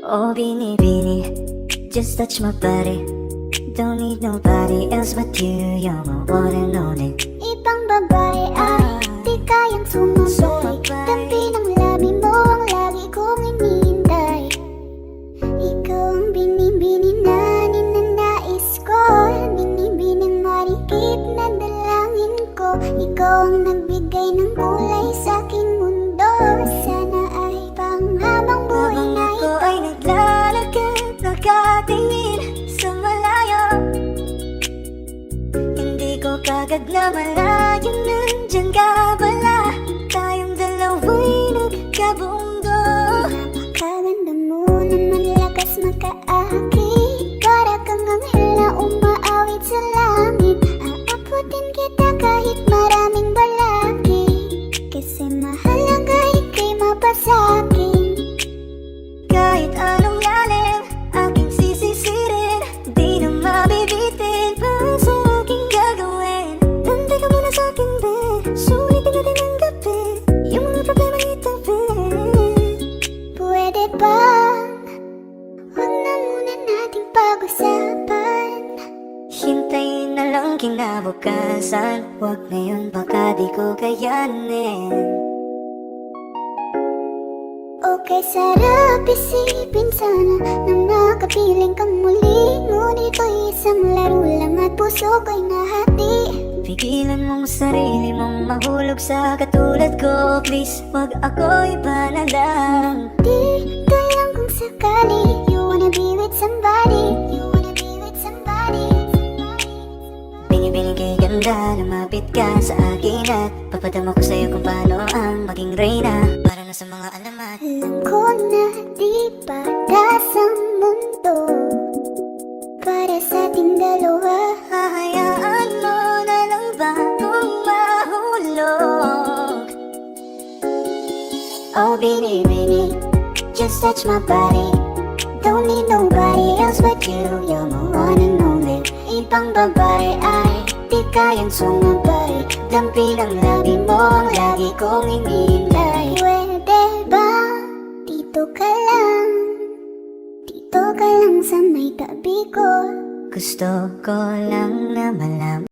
Oh, Bini, just touch my body. Don't need nobody else but you. You're my one and only. Ibang babae ay di kayang sumabay. Tabi ng labi mo ang lagi kong inihintay. Ikaw ang binibini na ninanais ko. Binibining marikit na dalangin ko. Ikaw ang nagbigay ng kulay sa aking mundo. Sana ay panghabang buhay na Ako ay naglalakad, nakatingin sa malayo. Hindi ko kagad na malayo, nandyan ka pala. Tayong dalawa'y nagkabundo. Napakaganda mo naman, lakas makaaki. Para kang anghel na umaawit sa langit. Aabutin kita kahit maraming balaki. Kasi mahalaga ika'y mapasakin. Kahit anong lalim, aking sisisirin. Di na mabibitin pa sa aking gagawin. Tanda ka muna sa akin, be. Sulitin natin ang gabi. Yung mga problema itabi. Pwede ba? Huwag na muna nating pag-usapan. Hintayin na lang kinabukasan. Huwag ngayon, baka di ko kayanin. Okay, sarap isipin sana na makapiling kang muli. Ngunit ito'y isang laro lang at puso ko'y nahati. Pigilan mong sarili mong mahulog sa katulad ko. Please, wag ako iba na lang. Dito lang kung sakali. You wanna be with somebody. You wanna be with somebody. Bini-bini kay ganda, lumapit ka sa akin at papadama ko sa'yo kung paano ang maging reyna. Para na sa mga alamat. Alam ko na di patas ang mundo para sa ating dalawa. Hahayaan mo na lang ba kung mahulog? Oh, Bini, just touch my body. Don't need nobody else but you. You're my one and only. Ibang babae ay di kayang sumabay. Dampi ng labi mo ang lagi kong inihintay. Pwede ba? Dito ka lang. Dito ka lang sa may tabi ko. Gusto ko lang na malaman.